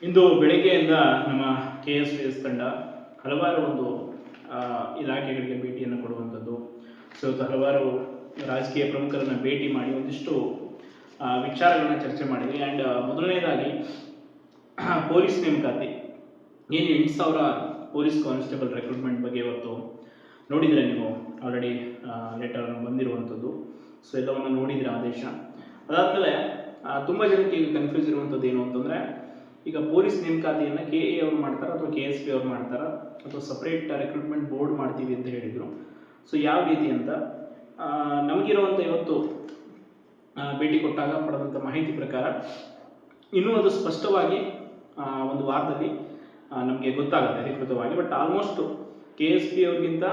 ಇಂದು ಬೆಳಗ್ಗೆಯಿಂದ ನಮ್ಮ KSPS ತಂಡ ಹಲವಾರು ಒಂದು ಇಲಾಖೆಗಳಿಗೆ ಭೇಟಿಯನ್ನು ಕೊಡುವಂಥದ್ದು. ಸೊ ಹಲವಾರು ರಾಜಕೀಯ ಪ್ರಮುಖರನ್ನು ಭೇಟಿ ಮಾಡಿ ಒಂದಿಷ್ಟು ವಿಚಾರಗಳನ್ನ ಚರ್ಚೆ ಮಾಡಿದ್ವಿ. ಆ್ಯಂಡ್ ಮೊದಲನೇದಾಗಿ ಪೊಲೀಸ್ ನೇಮಕಾತಿ ಏನು 8,000 ಪೊಲೀಸ್ ಕಾನ್ಸ್ಟೇಬಲ್ ರೆಕ್ರೂಟ್ಮೆಂಟ್ ಬಗ್ಗೆ ಇವತ್ತು ನೋಡಿದರೆ ನೀವು ಆಲ್ರೆಡಿ ಲೆಟರ್ ಬಂದಿರುವಂಥದ್ದು. ಸೊ ಎಲ್ಲವನ್ನು ನೋಡಿದರೆ ಆದೇಶ ಅದಾದಮೇಲೆ ತುಂಬ ಜನಕ್ಕೆ ಈಗ ಕನ್ಫ್ಯೂಸ್ ಇರುವಂಥದ್ದು ಏನು ಅಂತಂದರೆ, ಈಗ ಪೊಲೀಸ್ ನೇಮಕಾತಿಯನ್ನು KA ಅವ್ರು ಮಾಡ್ತಾರಾ ಅಥವಾ KSP ಅವ್ರು ಮಾಡ್ತಾರಾ ಅಥವಾ ಸಪ್ರೇಟ್ ರೆಕ್ರೂಟ್ಮೆಂಟ್ ಬೋರ್ಡ್ ಮಾಡ್ತೀವಿ ಅಂತ ಹೇಳಿದರು. ಸೊ ಯಾವ ರೀತಿ ಅಂತ ನಮಗಿರುವಂಥ ಇವತ್ತು ಭೇಟಿ ಕೊಟ್ಟಾಗ ಪಡೆದಂಥ ಮಾಹಿತಿ ಪ್ರಕಾರ ಇನ್ನೂ ಅದು ಸ್ಪಷ್ಟವಾಗಿ ಒಂದು ವಾರದಲ್ಲಿ ನಮಗೆ ಗೊತ್ತಾಗುತ್ತೆ ಅಧಿಕೃತವಾಗಿ. ಬಟ್ ಆಲ್ಮೋಸ್ಟ್ KSP ಅವ್ರಿಗಿಂತ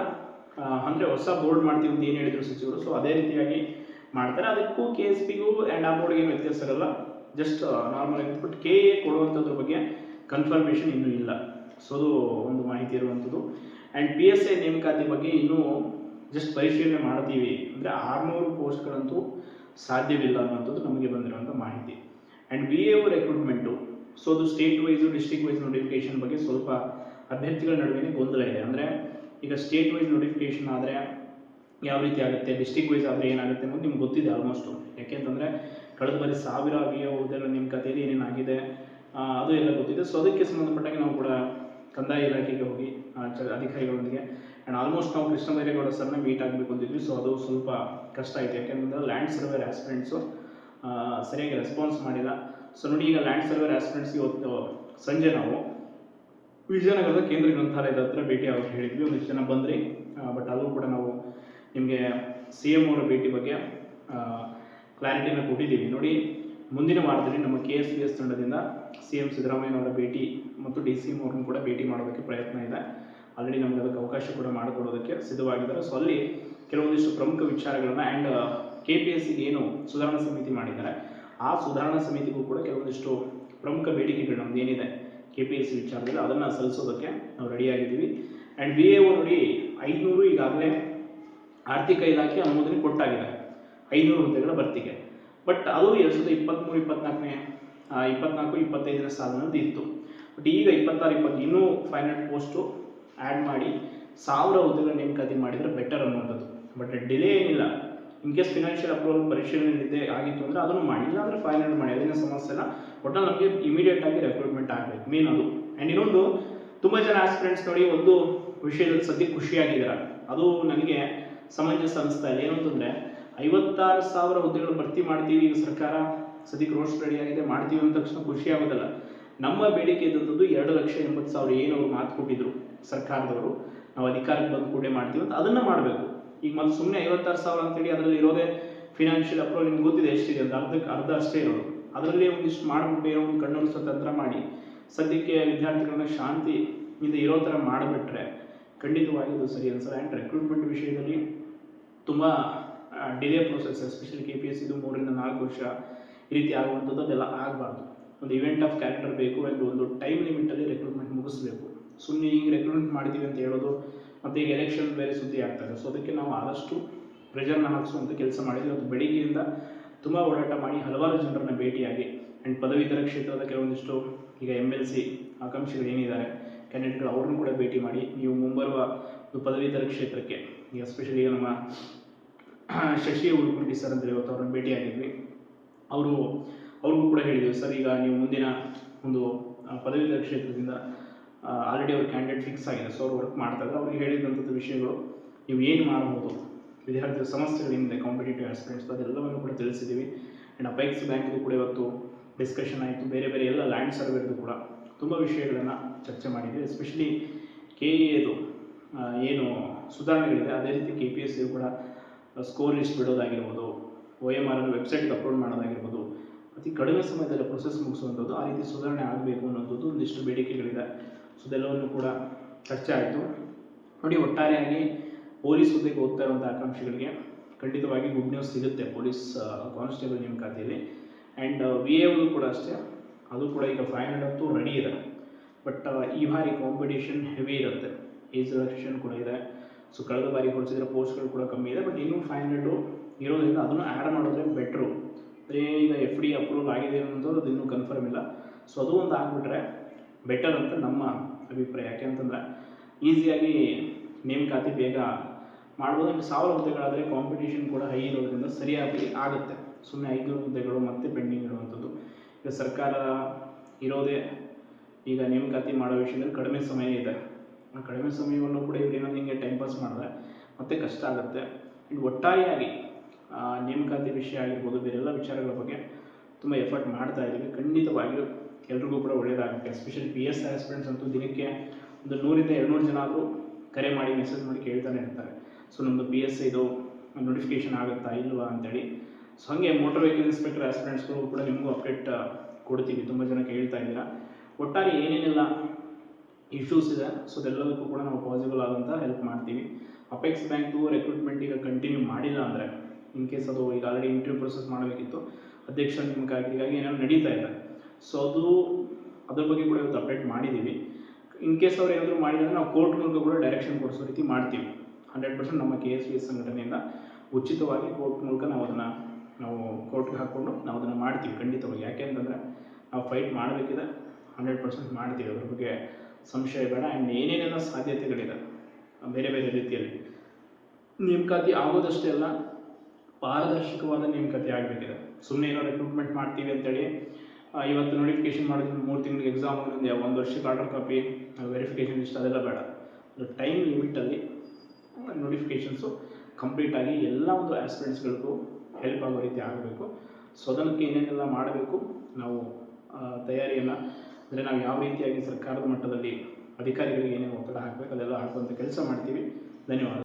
ಅಂದರೆ ಹೊಸ ಬೋರ್ಡ್ ಮಾಡ್ತೀವಿ ಅಂತ ಏನು ಹೇಳಿದರು ಸಚಿವರು, ಸೊ ಅದೇ ರೀತಿಯಾಗಿ ಮಾಡ್ತಾರೆ. ಅದಕ್ಕೂ KSPಗೂ ಆ್ಯಂಡ್ ಆ ಬೋರ್ಡ್ಗೆ ಏನು ವ್ಯತ್ಯಾಸ ಇರಲ್ಲ, ಜಸ್ಟ್ ನಾರ್ಮಲ್ ಆಗಿ. ಬಟ್ KA ಕೊಡುವಂಥದ್ರ ಬಗ್ಗೆ ಕನ್ಫರ್ಮೇಷನ್ ಇನ್ನೂ ಇಲ್ಲ. ಸೊ ಅದು ಒಂದು ಮಾಹಿತಿ ಇರುವಂಥದ್ದು. ಆ್ಯಂಡ್ PSI ನೇಮಕಾತಿ ಬಗ್ಗೆ ಇನ್ನೂ ಜಸ್ಟ್ ಪರಿಶೀಲನೆ ಮಾಡ್ತೀವಿ, ಅಂದರೆ 600 ಪೋಸ್ಟ್ಗಳಂತೂ ಸಾಧ್ಯವಿಲ್ಲ ಅನ್ನೋಂಥದ್ದು ನಮಗೆ ಬಂದಿರುವಂಥ ಮಾಹಿತಿ. ಆ್ಯಂಡ್ VAO ರೆಕ್ರೂಟ್ಮೆಂಟು, ಸೊ ಅದು state wise district wise notification ಬಗ್ಗೆ ಸ್ವಲ್ಪ ಅಭ್ಯರ್ಥಿಗಳ ನಡುವೆ ಗೊಂದಲ ಇದೆ. ಅಂದರೆ ಈಗ ಸ್ಟೇಟ್ ವೈಸ್ ನೋಟಿಫಿಕೇಷನ್ ಆದರೆ ಯಾವ ರೀತಿ ಆಗುತ್ತೆ, ಡಿಸ್ಟ್ರಿಕ್ಟ್ ವೈಸ್ ಆದರೆ ಏನಾಗುತ್ತೆ ಅನ್ನೋದು ನಿಮ್ಗೆ ಗೊತ್ತಿದೆ ಆಲ್ಮೋಸ್ಟು. ಯಾಕೆಂತಂದರೆ ಕಳೆದ ಬಾರಿ 1000 VAO ಹುದ್ದೆಗಳ ನೇಮಕಾತಿಯಲ್ಲಿ ಏನೇನಾಗಿದೆ ಅದು ಎಲ್ಲ ಗೊತ್ತಿದೆ. ಸೊ ಅದಕ್ಕೆ ಸಂಬಂಧಪಟ್ಟಾಗ ನಾವು ಕೂಡ ಕಂದಾಯ ಇಲಾಖೆಗೆ ಹೋಗಿ ಅಧಿಕಾರಿಗಳೊಂದಿಗೆ ಆ್ಯಂಡ್ ಆಲ್ಮೋಸ್ಟ್ ನಾವು ಕೃಷ್ಣ ಬೈರೇಗೌಡ ಸರ್ನ ಮೀಟ್ ಆಗಬೇಕು ಅಂತಿದ್ವಿ. ಸೊ ಅದು ಸ್ವಲ್ಪ ಕಷ್ಟ ಆಯಿತು, ಯಾಕೆಂತಂದರೆ ಲ್ಯಾಂಡ್ ಸರ್ವೇರ್ ಆಸ್ಪಿರೆಂಟ್ಸು ಸರಿಯಾಗಿ ರೆಸ್ಪಾನ್ಸ್ ಮಾಡಿಲ್ಲ. ಸೊ ನೋಡಿ, ಈಗ ಲ್ಯಾಂಡ್ ಸರ್ವೇರ್ ಆಸ್ಪಿರೆಂಟ್ಸ್ಗೆ ಇವತ್ತು ಸಂಜೆ ನಾವು ವಿಜಯನಗರದ ಕೇಂದ್ರ ಗ್ರಂಥಾಲಯದ ಹತ್ರ ಭೇಟಿ ಆಗೋಕ್ಕೆ ಹೇಳಿದ್ವಿ. ಒಂದಿಷ್ಟು ಜನ ಬಂದ್ರಿ, ಬಟ್ ಅಲ್ಲೂ ಕೂಡ ನಾವು ನಿಮಗೆ CM ಅವರ ಭೇಟಿ ಬಗ್ಗೆ ಕ್ಲಾರಿಟಿಯನ್ನು ಕೊಟ್ಟಿದ್ದೀವಿ. ನೋಡಿ, ಮುಂದಿನ ವಾರದಲ್ಲಿ ನಮ್ಮ KSPS ತಂಡದಿಂದ CM ಸಿದ್ದರಾಮಯ್ಯನವರ ಭೇಟಿ ಮತ್ತು DCM ಅವ್ರನ್ನ ಕೂಡ ಭೇಟಿ ಮಾಡೋದಕ್ಕೆ ಪ್ರಯತ್ನ ಇದೆ. ಆಲ್ರೆಡಿ ನಮಗೆ ಅದಕ್ಕೆ ಅವಕಾಶ ಕೂಡ ಮಾಡಿಕೊಡೋದಕ್ಕೆ ಸಿದ್ಧವಾಗಿದ್ದಾರೆ. ಸೊ ಅಲ್ಲಿ ಕೆಲವೊಂದಿಷ್ಟು ಪ್ರಮುಖ ವಿಚಾರಗಳನ್ನು ಆ್ಯಂಡ್ KPSCಗೆ ಏನು ಸುಧಾರಣಾ ಸಮಿತಿ ಮಾಡಿದ್ದಾರೆ, ಆ ಸುಧಾರಣಾ ಸಮಿತಿಗೂ ಕೂಡ ಕೆಲವೊಂದಿಷ್ಟು ಪ್ರಮುಖ ಬೇಡಿಕೆಗಳು ನಮ್ದು ಏನಿದೆ KPSC ವಿಚಾರದಲ್ಲಿ ಅದನ್ನು ಸಲ್ಲಿಸೋದಕ್ಕೆ ನಾವು ರೆಡಿಯಾಗಿದ್ದೀವಿ. ಆ್ಯಂಡ್ VAO ನೋಡಿ 500 ಈಗಾಗಲೇ ಆರ್ಥಿಕ ಇಲಾಖೆ ಅನುಮೋದನೆ ಕೊಟ್ಟಾಗಿದೆ 500 ಹುದ್ದೆಗಳ ಭರ್ತಿಗೆ. ಬಟ್ ಅದು 2023-24-25ನೇ ಸಾಲಿನಲ್ಲಿ ಇತ್ತು. ಬಟ್ ಈಗ 26-20 ಇನ್ನೂ 500 ಪೋಸ್ಟು ಆ್ಯಡ್ ಮಾಡಿ 1000 ಹುದ್ದೆಗಳ ನೇಮಕಾತಿ ಮಾಡಿದರೆ ಬೆಟರ್ ಅನ್ನುವಂಥದ್ದು. ಬಟ್ ಡಿಲೇ ಏನಿಲ್ಲ, ಇನ್ ಕೇಸ್ ಫಿನಾನ್ಷಿಯಲ್ ಅಪ್ರೂವಲ್ ಪರಿಶೀಲನೆ ಆಗಿತ್ತು ಅಂದರೆ ಅದನ್ನು ಮಾಡಿ, ಇಲ್ಲಾಂದರೆ 500 ಮಾಡಿ, ಅದೇನೋ ಸಮಸ್ಯೆ ಇಲ್ಲ. ಒಟ್ಟಲ್ಲಿ ನಮಗೆ ಇಮಿಡಿಯೇಟಾಗಿ ರೆಕ್ರೂಟ್ಮೆಂಟ್ ಆಗಬೇಕು, ಮೇನ್ ಅದು. ಆ್ಯಂಡ್ ಇನ್ನೊಂದು, ತುಂಬ ಜನ ಆಸ್ಪಿರೆಂಟ್ಸ್ ನೋಡಿ ಒಂದು ವಿಷಯದಲ್ಲಿ ಸದ್ಯಕ್ಕೆ ಖುಷಿಯಾಗಿದ್ದಾರೆ, ಅದು ನನಗೆ ಸಮಂಜಸ ಅನಿಸ್ತಾ ಇಲ್ಲ. ಏನು ಅಂತಂದರೆ 56,000 ಹುದ್ದೆಗಳು ಭರ್ತಿ ಮಾಡ್ತೀವಿ, ಈಗ ಸರ್ಕಾರ ಸದ್ಯಕ್ಕೆ ರೋಡ್ಸ್ ರೆಡಿ ಆಗಿದೆ, ಮಾಡ್ತೀವಿ ಅಂದ ತಕ್ಷಣ ಖುಷಿ ಆಗೋದಲ್ಲ. ನಮ್ಮ ಬೇಡಿಕೆ ಇದ್ದಂಥದ್ದು 2,80,000 ಏನು ಅವರು ಮಾತು ಕೊಟ್ಟಿದ್ರು ಸರ್ಕಾರದವರು, ನಾವು ಅಧಿಕಾರಕ್ಕೆ ಬಂದು ಕೂಡ ಮಾಡ್ತೀವಿ ಅಂತ, ಅದನ್ನು ಮಾಡಬೇಕು. ಈಗ ಮತ್ತೆ ಸುಮ್ಮನೆ 56,000 ಅಂತೇಳಿ ಅದರಲ್ಲಿ ಇರೋದೇ ಫಿನಾನ್ಷಿಯಲ್ ಅಪ್ರೂವಲ್ ನಿಮ್ಗೆ ಗೊತ್ತಿದೆ ಎಷ್ಟಿದೆ ಅಂತ, ಅರ್ಧ ಅಷ್ಟೇ ಇರೋದು. ಅದರಲ್ಲಿ ಒಂದಿಷ್ಟು ಮಾಡಿಬಿಟ್ಟು ಏನೋ ಒಂದು ಕಣ್ಣು ಸ್ವತಂತ್ರ ಮಾಡಿ ಸದ್ಯಕ್ಕೆ ವಿದ್ಯಾರ್ಥಿಗಳನ್ನ ಶಾಂತಿಯಿಂದ ಇರೋ ಥರ ಮಾಡಿಬಿಟ್ರೆ ಖಂಡಿತವಾಗಿ ಅದು ಸರಿ ಅನಿಸಲ್ಲ. ಆ್ಯಂಡ್ ರೆಕ್ರೂಟ್ಮೆಂಟ್ ವಿಷಯದಲ್ಲಿ ತುಂಬ ಡಿಲೇ ಪ್ರೊಸೆಸ್, ಎಸ್ಪೆಷಲಿ KPSCದು 3-4 ವರ್ಷ ಈ ರೀತಿ ಆಗುವಂಥದ್ದು ಅದೆಲ್ಲ ಆಗಬಾರ್ದು. ಒಂದು ಇವೆಂಟ್ ಆಫ್ ಕ್ಯಾರೆಕ್ಟರ್ ಬೇಕು, ಆ್ಯಂಡ್ ಒಂದು ಟೈಮ್ ಲಿಮಿಟಲ್ಲಿ ರೆಕ್ರೂಟ್ಮೆಂಟ್ ಮುಗಿಸ್ಬೇಕು. ಸುಮ್ಮನೆ ಈಗ ರೆಕ್ರೂಟ್ಮೆಂಟ್ ಮಾಡ್ತೀವಿ ಅಂತ ಹೇಳೋದು, ಮತ್ತು ಈಗ ಎಲೆಕ್ಷನ್ ಬೇರೆ ಸುದ್ದಿ ಆಗ್ತದೆ. ಸೊ ಅದಕ್ಕೆ ನಾವು ಆದಷ್ಟು ಪ್ರೆಷರ್ನ ಹಾಕಿಸುವಂಥ ಕೆಲಸ ಮಾಡಿದ್ವಿ. ಅದು ಬೆಳಿಗ್ಗೆಯಿಂದ ತುಂಬ ಓಡಾಟ ಮಾಡಿ ಹಲವಾರು ಜನರನ್ನ ಭೇಟಿಯಾಗಿ, ಆ್ಯಂಡ್ ಪದವೀಧರ ಕ್ಷೇತ್ರದ ಕೆಲವೊಂದಿಷ್ಟು ಈಗ MLC ಆಕಾಂಕ್ಷಿಗಳು ಏನಿದ್ದಾರೆ ಕ್ಯಾಂಡಿಡೇಟ್ಗಳು, ಅವ್ರನ್ನೂ ಕೂಡ ಭೇಟಿ ಮಾಡಿ ನೀವು ಮುಂಬರುವ ಪದವೀಧರ ಕ್ಷೇತ್ರಕ್ಕೆ, ಈಗ ಎಸ್ಪೆಷಲಿ ಈಗ ನಮ್ಮ ಶಶಿ ಉಡುಪಿ ಸರ್ ಅಂತೇಳಿ ಇವತ್ತು ಅವ್ರನ್ನ ಭೇಟಿಯಾಗಿದ್ವಿ. ಅವ್ರಿಗೂ ಕೂಡ ಹೇಳಿದ್ವಿ, ಸರ್ ಈಗ ನೀವು ಮುಂದಿನ ಒಂದು ಪದವೀಧರ ಕ್ಷೇತ್ರದಿಂದ ಆಲ್ರೆಡಿ ಅವ್ರ ಕ್ಯಾಂಡಿಡೇಟ್ ಫಿಕ್ಸ್ ಆಗಿದೆ, ಸೊ ಅವ್ರು ವರ್ಕ್ ಮಾಡ್ತಾಯಿದ್ದಾರೆ. ಅವ್ರಿಗೆ ಹೇಳಿದಂಥದ್ದು ವಿಷಯಗಳು, ನೀವು ಏನು ಮಾಡ್ಬೋದು, ವಿದ್ಯಾರ್ಥಿಗಳ ಸಮಸ್ಯೆಗಳಿಂದ ಕಾಂಪಿಟೇಟಿವ್ ಆಸ್ಪಿರೆಂಟ್ಸ್ ಅದೆಲ್ಲವನ್ನು ಕೂಡ ತಿಳಿಸಿದ್ದೀವಿ. ಆ್ಯಂಡ್ ಅಪೆಕ್ಸ್ ಬ್ಯಾಂಕ್ದು ಕೂಡ ಇವತ್ತು ಡಿಸ್ಕಷನ್ ಆಯಿತು. ಬೇರೆ ಬೇರೆ ಎಲ್ಲ ಲ್ಯಾಂಡ್ ಸರ್ವೇದು ಕೂಡ ತುಂಬ ವಿಷಯಗಳನ್ನು ಚರ್ಚೆ ಮಾಡಿದ್ದೀವಿ. ಎಸ್ಪೆಷಲಿ KAದು ಏನು ಸುಧಾರಣೆಗಳಿದೆ, ಅದೇ ರೀತಿ KPSC ಕೂಡ ಸ್ಕೋರ್ ಲಿಸ್ಟ್ ಬಿಡೋದಾಗಿರ್ಬೋದು, OMR ವೆಬ್ಸೈಟ್ಗೆ ಅಪ್ಲೋಡ್ ಮಾಡೋದಾಗಿರ್ಬೋದು, ಅತಿ ಕಡಿಮೆ ಸಮಯದಲ್ಲಿ ಪ್ರೊಸೆಸ್ ಮುಗಿಸುವಂಥದ್ದು, ಆ ರೀತಿ ಸುಧಾರಣೆ ಆಗಬೇಕು ಅನ್ನೋಂಥದ್ದು ಒಂದಿಷ್ಟು ಬೇಡಿಕೆಗಳಿದೆ. ಸೊ ಇದೆಲ್ಲವನ್ನು ಕೂಡ ಚರ್ಚೆ ಆಯಿತು. ನೋಡಿ, ಒಟ್ಟಾರೆಯಾಗಿ ಪೊಲೀಸ್ ಹುದ್ದೆಗೆ ಹೋಗ್ತಾ ಇರುವಂಥ ಆಕಾಂಕ್ಷಿಗಳಿಗೆ ಖಂಡಿತವಾಗಿ ಗುಡ್ ನ್ಯೂಸ್ ಸಿಗುತ್ತೆ ಪೊಲೀಸ್ ಕಾನ್ಸ್ಟೇಬಲ್ ನೇಮಕಾತಿಯಲ್ಲಿ. ಆ್ಯಂಡ್ VAO ಕೂಡ ಅಷ್ಟೇ, ಅದು ಕೂಡ ಈಗ 500 ಅಂತೂ ರೆಡಿ ಇದೆ. ಬಟ್ ಈ ಬಾರಿ ಕಾಂಪಿಟೇಷನ್ ಹೆವಿ ಇರುತ್ತೆ, ಏಜ್ ರಿಲ್ಯಾಕ್ಸೇಷನ್ ಕೂಡ ಇದೆ. ಸೊ ಕಳೆದ ಬಾರಿ ಹೋಲಿಸಿದ್ರೆ ಪೋಸ್ಟ್ಗಳು ಕೂಡ ಕಮ್ಮಿ ಇದೆ. ಬಟ್ ಇನ್ನೂ 500 ಇರೋದ್ರಿಂದ ಅದನ್ನು ಆ್ಯಡ್ ಮಾಡಿದ್ರೆ ಬೆಟ್ರು. ಈಗ FD ಅಪ್ರೂವಲ್ ಆಗಿದೆ ಅನ್ನೋದು ಅದು ಇನ್ನೂ ಕನ್ಫರ್ಮ್ ಇಲ್ಲ. ಸೊ ಅದು ಒಂದು ಆಗಿಬಿಟ್ರೆ ಬೆಟರ್ ಅಂತ ನಮ್ಮ ಅಭಿಪ್ರಾಯ. ಯಾಕೆಂತಂದರೆ ಈಸಿಯಾಗಿ ನೇಮಕಾತಿ ಬೇಗ ಮಾಡ್ಬೋದು. ಇನ್ನು 1000 ಹುದ್ದೆಗಳಾದರೆ ಕಾಂಪಿಟೇಷನ್ ಕೂಡ ಹೈ ಇರೋದ್ರಿಂದ ಸರಿಯಾಗಿ ಆಗುತ್ತೆ. ಸುಮ್ಮನೆ 500 ಹುದ್ದೆಗಳು ಮತ್ತೆ ಪೆಂಡಿಂಗ್ ಇಡುವಂಥದ್ದು. ಈಗ ಸರ್ಕಾರ ಇರೋದೇ ಈಗ ನೇಮಕಾತಿ ಮಾಡೋ ವಿಷಯದಲ್ಲಿ ಕಡಿಮೆ ಸಮಯ ಇದೆ. ಆ ಕಡಿಮೆ ಸಮಯವನ್ನು ಕೂಡ ಇವ್ರು ಏನಾದ್ರು ಹಿಂಗೆ ಟೈಮ್ ಪಾಸ್ ಮಾಡಿದ್ರೆ ಮತ್ತೆ ಕಷ್ಟ ಆಗುತ್ತೆ. ಇನ್ನು ಒಟ್ಟಾರೆಯಾಗಿ ನೇಮಕಾತಿ ವಿಷಯ ಆಗಿರ್ಬೋದು, ಬೇರೆಲ್ಲ ವಿಚಾರಗಳ ಬಗ್ಗೆ ತುಂಬ ಎಫರ್ಟ್ ಮಾಡ್ತಾ ಇದ್ದೀವಿ. ಖಂಡಿತವಾಗಿಯೂ ಎಲ್ರಿಗೂ ಕೂಡ ಒಳ್ಳೆಯದಾಗುತ್ತೆ. ಎಸ್ಪೆಷಲಿ PS ಆಸ್ಪಿರೆಂಟ್ಸ್ ಅಂತೂ ದಿನಕ್ಕೆ ಒಂದು 100ರಿಂದ 200 ಜನ ಆದರೂ ಕರೆ ಮಾಡಿ ಮೆಸೇಜ್ ಮಾಡಿ ಕೇಳ್ತಾನೆ ಇರ್ತಾರೆ. ಸೊ ನಮ್ಮದು PS ಇದು ನೋಟಿಫಿಕೇಷನ್ ಆಗುತ್ತಾ ಇಲ್ವಾ ಅಂತೇಳಿ. ಸೊ ಹಾಗೆ ಮೋಟರ್ ವೆಹಿಕಲ್ ಇನ್ಸ್ಪೆಕ್ಟರ್ ಆಸ್ಪಿರೆಂಟ್ಸ್ಗಳು ಕೂಡ ನಿಮಗೂ ಅಪ್ಡೇಟ್ ಕೊಡ್ತೀವಿ. ತುಂಬ ಜನ ಕೇಳ್ತಾ ಇದ್ದೀರಾ. ಒಟ್ಟಾರೆ ಏನೇನೆಲ್ಲ ಇಶ್ಯೂಸ್ ಇದೆ ಸೊ ಅದೆಲ್ಲದಕ್ಕೂ ಕೂಡ ನಾವು ಪಾಸಿಬಲ್ ಆದಂಥ ಹೆಲ್ಪ್ ಮಾಡ್ತೀವಿ. ಅಪೆಕ್ಸ್ ಬ್ಯಾಂಕ್ದು ರೆಕ್ರೂಟ್ಮೆಂಟ್ ಈಗ ಕಂಟಿನ್ಯೂ ಮಾಡಿಲ್ಲ ಅಂದರೆ, ಇನ್ ಕೇಸ್ ಅದು ಈಗ ಆಲ್ರೆಡಿ ಇಂಟರ್ವ್ಯೂ ಪ್ರೊಸೆಸ್ ಮಾಡಬೇಕಿತ್ತು, ಅಧ್ಯಕ್ಷ ನೇಮಕಾತಿಗಾಗಿ ಏನಾದ್ರು ನಡೀತಾ ಇದೆ. ಸೊ ಅದ್ರ ಬಗ್ಗೆ ಕೂಡ ಇವತ್ತು ಅಪ್ಡೇಟ್ ಮಾಡಿದ್ದೀವಿ. ಇನ್ ಕೇಸ್ ಅವ್ರು ಏನಾದರೂ ಮಾಡಿದರೆ ನಾವು ಕೋರ್ಟ್ ಮೂಲಕ ಕೂಡ ಡೈರೆಕ್ಷನ್ ಕೊಡಿಸೋ ರೀತಿ ಮಾಡ್ತೀವಿ. 100% ನಮ್ಮ KSPS ಸಂಘಟನೆಯಿಂದ ಉಚಿತವಾಗಿ ಕೋರ್ಟ್ ಮೂಲಕ ನಾವು ಕೋರ್ಟ್ಗೆ ಹಾಕ್ಕೊಂಡು ನಾವು ಅದನ್ನು ಮಾಡ್ತೀವಿ ಖಂಡಿತವಾಗಿ. ಯಾಕೆ ಅಂತಂದರೆ ನಾವು ಫೈಟ್ ಮಾಡಬೇಕಿದೆ, 100% ಮಾಡ್ತೀವಿ. ಅದ್ರ ಬಗ್ಗೆ ಸಂಶಯ ಬೇಡ. ಆ್ಯಂಡ್ ಏನೇನೆಲ್ಲ ಸಾಧ್ಯತೆಗಳಿದೆ ಬೇರೆ ಬೇರೆ ರೀತಿಯಲ್ಲಿ ನೇಮಕಾತಿ ಆಗೋದಷ್ಟೇ ಅಲ್ಲ, ಪಾರದರ್ಶಕವಾದ ನೇಮಕಾತಿ ಆಗಬೇಕಿದೆ. ಸುಮ್ಮನೆ ಏನೋ ರಿಕ್ರೂಟ್ಮೆಂಟ್ ಮಾಡ್ತೀವಿ ಅಂತೇಳಿ ಇವತ್ತು ನೋಟಿಫಿಕೇಷನ್ ಮಾಡಿದ್ರೆ 3 ತಿಂಗಳಿಗೆ ಎಕ್ಸಾಮ್, 1 ವರ್ಷಕ್ಕೆ ಆರ್ಡರ್ ಕಾಪಿ, ವೆರಿಫಿಕೇಷನ್ ಲಿಸ್ಟ್ ಅದೆಲ್ಲ ಬೇಡ. ಅದು ಟೈಮ್ ಲಿಮಿಟಲ್ಲಿ ನೋಟಿಫಿಕೇಷನ್ಸು ಕಂಪ್ಲೀಟಾಗಿ ಎಲ್ಲ ಒಂದು ಆಸ್ಪಿರೆಂಟ್ಸ್ಗಳಿಗೂ ಹೆಲ್ಪ್ ಆಗೋ ರೀತಿ ಆಗಬೇಕು. ಸೊ ಅದಕ್ಕೆ ಏನೇನೆಲ್ಲ ಮಾಡಬೇಕು ನಾವು ತಯಾರಿಯನ್ನು, ಅಂದರೆ ನಾವು ಯಾವ ರೀತಿಯಾಗಿ ಸರ್ಕಾರದ ಮಟ್ಟದಲ್ಲಿ ಅಧಿಕಾರಿಗಳಿಗೆ ಏನೇನು ಒತ್ತಡ ಹಾಕಬೇಕು ಅದೆಲ್ಲ ಹಾಕುವಂಥ ಕೆಲಸ ಮಾಡ್ತೀವಿ. ಧನ್ಯವಾದ.